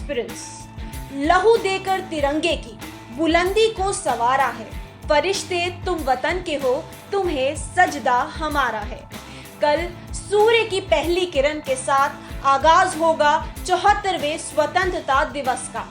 Aspirants. लहू देकर तिरंगे की बुलंदी को संवारा है। फरिश्ते तुम वतन के हो, तुम्हें सजदा हमारा है। कल सूर्य की पहली किरण के साथ आगाज होगा 74वें स्वतंत्रता दिवस का।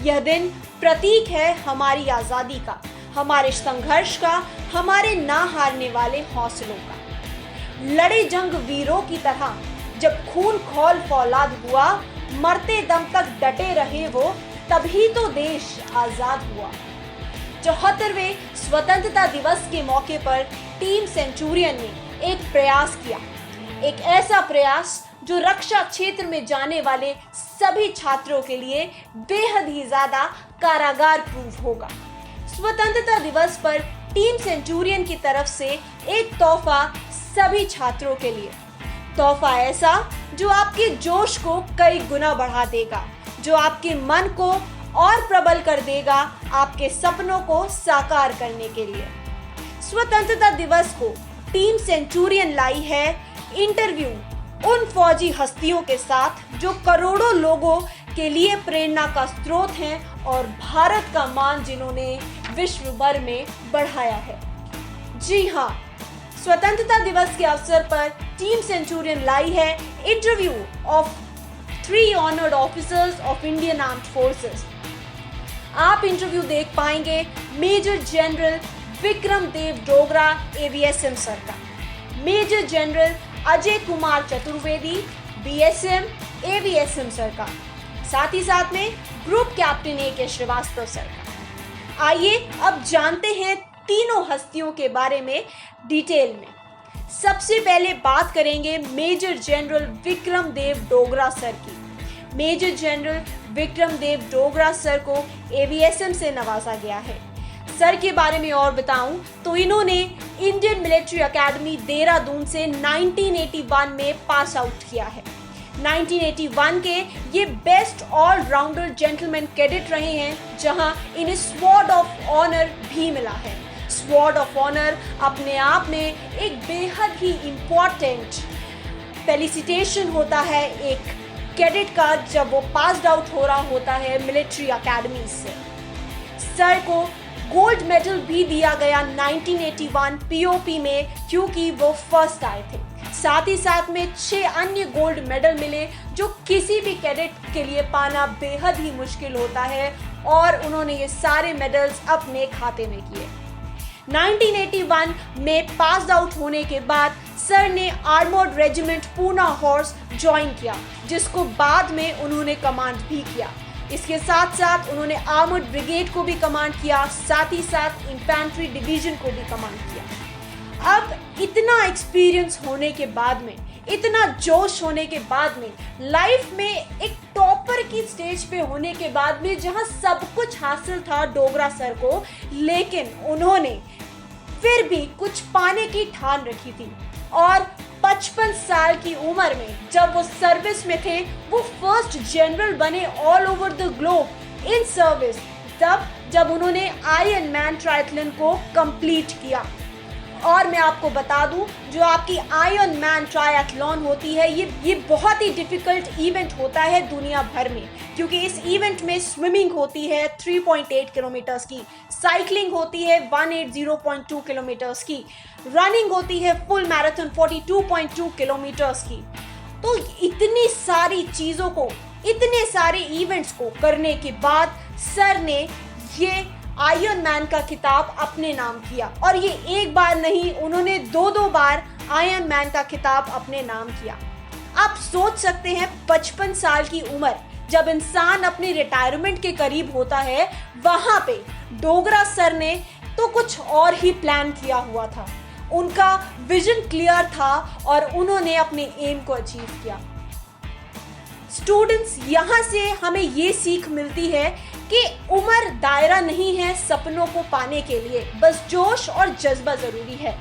यह दिन प्रतीक है हमारी आजादी का, हमारे संघर्ष का, हमारे ना हारने वाले हौसलों का। लड़े जंग वीरों की तरह जब खून खौल फौलाद हुआ, मरते दम तक डटे रहे वो, तभी तो देश आजाद हुआ। 74वें स्वतंत्रता दिवस के मौके पर टीम सेंचुरियन ने एक प्रयास किया, एक ऐसा प्रयास जो रक्षा क्षेत्र में जाने वाले सभी छात्रों के लिए बेहद ही ज्यादा कारागार प्रूफ होगा। स्वतंत्रता दिवस पर टीम सेंचुरियन की तरफ से एक तोहफा सभी छात्रों के लिए, तोहफा ऐसा जो आपके जोश को कई गुना बढ़ा देगा, जो आपके मन को और प्रबल कर देगा आपके सपनों को साकार करने के लिए। स्वतंत्रता दिवस को टीम सेंचुरियन लाई है इंटरव्यू उन फौजी हस्तियों के साथ जो करोड़ों लोगों के लिए प्रेरणा का स्रोत हैं और भारत का मान जिन्होंने विश्व भर में बढ़ाया है। जी हाँ, स्वतंत्रता दिवस के अवसर पर टीम सेंचुरियन लाई है interview of 3 honoured officers of Indian armed forces. आप इंटरव्यू देख पाएंगे major general Vikram Dev Dogra AVSM sir का, major general Ajay Kumar Chaturvedi BSM AVSM sir का, साथ ही साथ में ग्रुप कैप्टन ए के श्रीवास्तव सर का। आइए अब जानते हैं तीनों हस्तियों के बारे में डिटेल में। सबसे पहले बात करेंगे major general Vikram Dev Dogra sir की। Major general Vikram Dev Dogra sir को एवीएसएम से नवाजा गया है। सर के बारे में और बताऊं तो इन्होंने इंडियन मिलिट्री एकेडमी देहरादून से 1981 में पास आउट किया है। 1981 के ये बेस्ट ऑलराउंडर जेंटलमैन कैडेट रहे हैं, जहां इन्हें स्वॉर्ड ऑफ ऑनर भी मिला है। स्वॉर्ड ऑफ ऑनर अपने आप में एक बेहद ही इम्पोर्टेंट फेलिसिटेशन होता है एक कैडेट का जब वो पास्ड आउट हो रहा होता है मिलिट्री एकेडमी से। सर को गोल्ड मेडल भी दिया गया 1981 पीओपी में, क्योंकि वो फर्स्ट आए थे। साथ ही साथ में 6 अन्य गोल्ड मेडल मिले जो किसी भी कैडेट के लिए पाना बेहद ही मुश्किल होता है, और उन्होंने ये सारे मेडल्स अपने खाते में किए। 1981 में पास आउट होने के बाद सर ने armoured regiment Poona horse join किया, जिसको बाद में उन्होंने कमांड भी किया। इसके साथ साथ उन्होंने आर्मर्ड ब्रिगेड को भी कमांड किया, साथ ही साथ इन्फेंट्री डिवीजन को भी कमांड किया। अब इतना एक्सपीरियंस होने के बाद में, इतना जोश होने के बाद में, लाइफ में एक टॉपर की स्टेज पे होने के बाद में, जहां सब कुछ हासिल था डोगरा सर को, लेकिन उन्होंने फिर भी कुछ पाने की ठान रखी थी। और 55 साल की उम्र में जब वो सर्विस में थे, वो फर्स्ट जनरल बने all over the globe in service, तब जब उन्होंने आयरन मैन ट्रायथलन को कंप्लीट किया। और मैं आपको बता दूं, जो आपकी आयरन मैन ट्रायथलॉन होती है, ये बहुत ही डिफिकल्ट इवेंट होता है दुनिया भर में, क्योंकि इस इवेंट में स्विमिंग होती है 3.8 किलोमीटर्स की, साइकिलिंग होती है 180.2 किलोमीटर्स की, रनिंग होती है फुल मैराथन 42.2 किलोमीटर्स की। तो इतनी सारी चीज़ों को, इतने सारे इवेंट्स को करने के बाद सर ने ये आयरन मैन का खिताब अपने नाम किया, और ये एक बार नहीं, उन्होंने 2 बार आयरन मैन का खिताब अपने नाम किया। आप सोच सकते हैं 55 साल की उम्र, जब इंसान अपने रिटायरमेंट के करीब होता है, वहां पे डोगरा सर ने तो कुछ और ही प्लान किया हुआ था। उनका विजन क्लियर था और उन्होंने अपने एम को अचीव किया। स्टूडेंट्स, यहाँ से हमें ये सीख मिलती है कि उम्र दायरा नहीं है सपनों को पाने के लिए, बस जोश और जज्बा जरूरी है।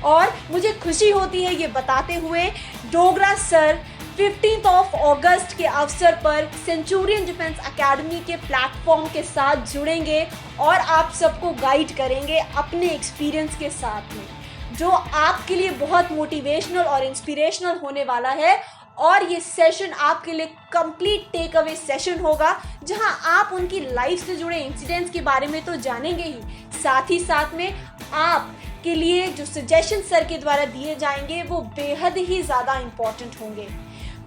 और मुझे खुशी होती है ये बताते हुए, डोगरा सर 15 अगस्त के अवसर पर सेंचुरियन डिफेंस एकेडमी के प्लेटफॉर्म के साथ जुड़ेंगे और आप सबको गाइड करेंगे अपने एक्सपीरियंस के साथ में, जो आपके लिए बहुत मोटिवेशनल और इंस्पिरेशनल होने वाला है। और ये सेशन आपके लिए कंप्लीट टेक अवे सेशन होगा, जहां आप उनकी लाइफ से जुड़े इंसिडेंट्स के बारे में तो जानेंगे ही, साथ ही साथ में आप के लिए जो सजेशन सर के द्वारा दिए जाएंगे वो बेहद ही ज़्यादा इम्पोर्टेंट होंगे।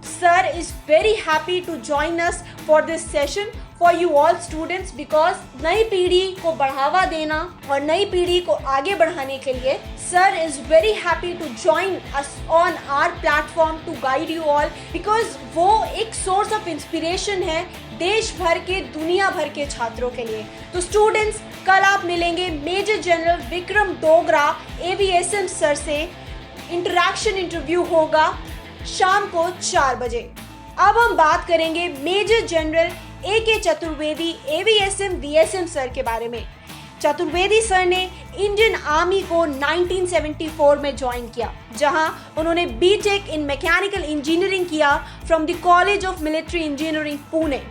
Sir is very happy to join us for this session for you all students because नई पीढ़ी को बढ़ावा देना और नई पीढ़ी को आगे बढ़ाने के लिए Sir is very happy to join us on our platform to guide you all because वो एक source of inspiration है देश भर के, दुनिया भर के छात्रों के लिए। तो स्टूडेंट्स, कल आप मिलेंगे major general Vikram Dogra AVSM sir से। इंटरैक्शन इंटरव्यू होगा शाम को 4 बजे। अब हम बात करेंगे major general AK Chaturvedi AVSM VSM sir के बारे में। चतुर्वेदी सर ने इंडियन आर्मी को 1974 में ज्वाइन किया, जहां उन्होंने बीटेक इन मैकेनिकल इंजीनियरिंग किया from the college of military engineering Pune,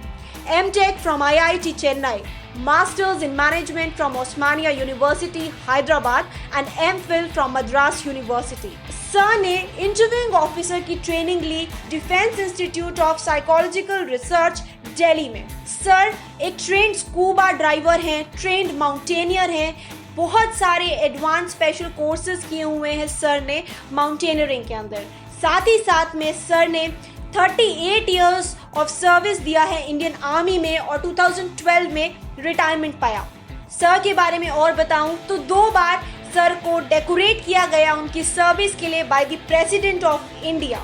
MTech from IIT Chennai, Masters in Management from Osmania University, Hyderabad and MPhil from Madras University. Sir ने इंटरव्यूइंग ऑफिसर की training ली defence institute of psychological research Delhi में। Sir एक trained scuba driver हैं, trained mountaineer हैं, बहुत सारे advance special courses किए हुए हैं सर ने माउंटेनियरिंग के अंदर। साथ ही साथ में सर ने 38 इयर्स ऑफ सर्विस दिया है इंडियन आर्मी में और 2012 में रिटायरमेंट पाया। सर के बारे में और बताऊं तो 2 बार सर को डेकोरेट किया गया उनकी सर्विस के लिए by the president of India.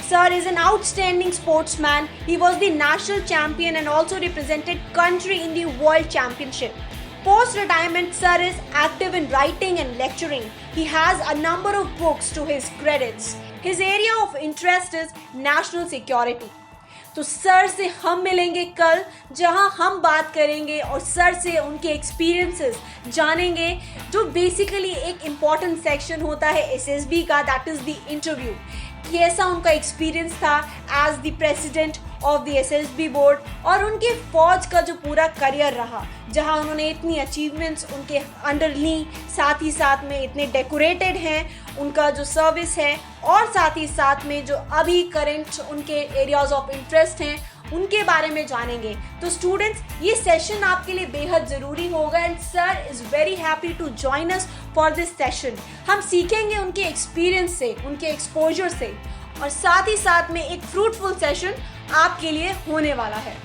Sir is an outstanding sportsman. He was the national champion and also represented country in the World Championship. Post-retirement, Sir is active in writing and lecturing. He has a number of books to his credits. His area of interest is national security. तो sir से हम मिलेंगे कल, जहां हम बात करेंगे और सर से उनके एक्सपीरियंसेस जानेंगे, जो बेसिकली एक इम्पॉर्टेंट सेक्शन होता है एसएसबी का, दैट इज द इंटरव्यू। कैसा उनका एक्सपीरियंस था as the president of the SSB board और उनके फौज का जो पूरा करियर रहा, जहां उन्होंने इतनी अचीवमेंट्स उनके अंडर ली, साथ ही साथ में इतने डेकोरेटेड हैं उनका जो सर्विस है, और साथ ही साथ में जो अभी करंट उनके एरियाज ऑफ इंटरेस्ट हैं उनके बारे में जानेंगे। तो स्टूडेंट्स, ये सेशन आपके लिए बेहद ज़रूरी होगा and sir is very happy to join us for this session. हम सीखेंगे उनके एक्सपीरियंस से, उनके एक्सपोजर से, और साथ ही साथ में एक फ्रूटफुल सेशन आपके लिए होने वाला है।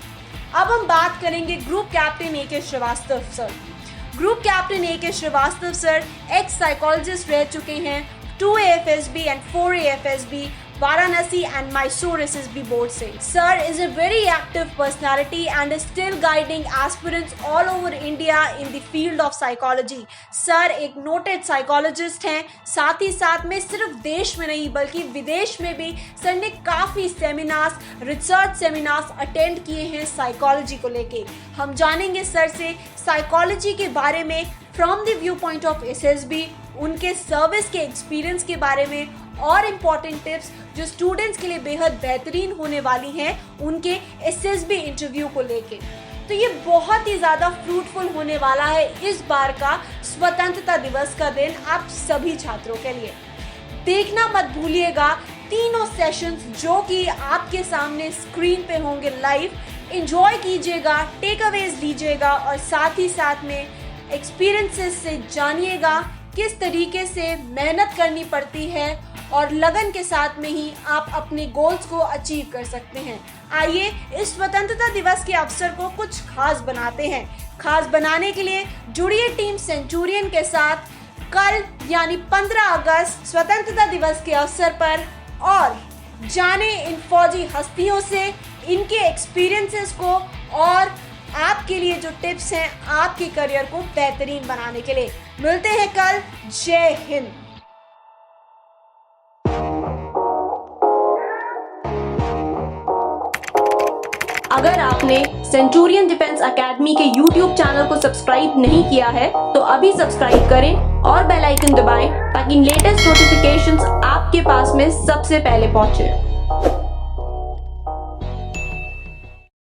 अब हम बात करेंगे group captain AK Srivastava sir. Group captain AK Srivastava sir ex psychologist रह चुके हैं 2 AFSB and 4 AFSB, Varanasi and Mysore SSB board से। Sir is a very active personality and is still guiding aspirants all over India in the field of psychology. Sir एक noted psychologist हैं, साथ ही साथ में सिर्फ देश में नहीं बल्कि विदेश में भी सर ने काफ़ी सेमिनार्स, रिसर्च सेमिनार्स अटेंड किए हैं साइकोलॉजी को लेके। हम जानेंगे सर से साइकोलॉजी के बारे में from the view point of SSB, उनके सर्विस के एक्सपीरियंस के बारे में और इम्पॉर्टेंट टिप्स जो स्टूडेंट्स के लिए बेहद बेहतरीन होने वाली हैं उनके SSB इंटरव्यू को लेके। तो ये बहुत ही ज़्यादा फ्रूटफुल होने वाला है इस बार का स्वतंत्रता दिवस का दिन आप सभी छात्रों के लिए। देखना मत भूलिएगा तीनों सेशंस जो कि आपके सामने स्क्रीन पे होंगे लाइव। एंजॉय कीजिएगा, टेक अवेज लीजिएगा और साथ ही साथ में एक्सपीरियंसेस से जानिएगा किस तरीके से मेहनत करनी पड़ती है और लगन के साथ में ही आप अपने गोल्स को अचीव कर सकते हैं। आइए इस स्वतंत्रता दिवस के अवसर को कुछ खास बनाते हैं। खास बनाने के लिए जुड़िए टीम सेंचुरियन के साथ कल यानी 15 अगस्त स्वतंत्रता दिवस के अवसर पर, और जाने इन फौजी हस्तियों से इनके एक्सपीरियंसेस को और आपके लिए जो टिप्स हैं आपके करियर को बेहतरीन बनाने के लिए। मिलते हैं कल। जय हिंद। अगर आपने सेंचुरियन डिफेंस एकेडमी के YouTube चैनल को सब्सक्राइब नहीं किया है तो अभी सब्सक्राइब करें और बेल आइकन दबाएं ताकि लेटेस्ट नोटिफिकेशंस आपके पास में सबसे पहले पहुंचे।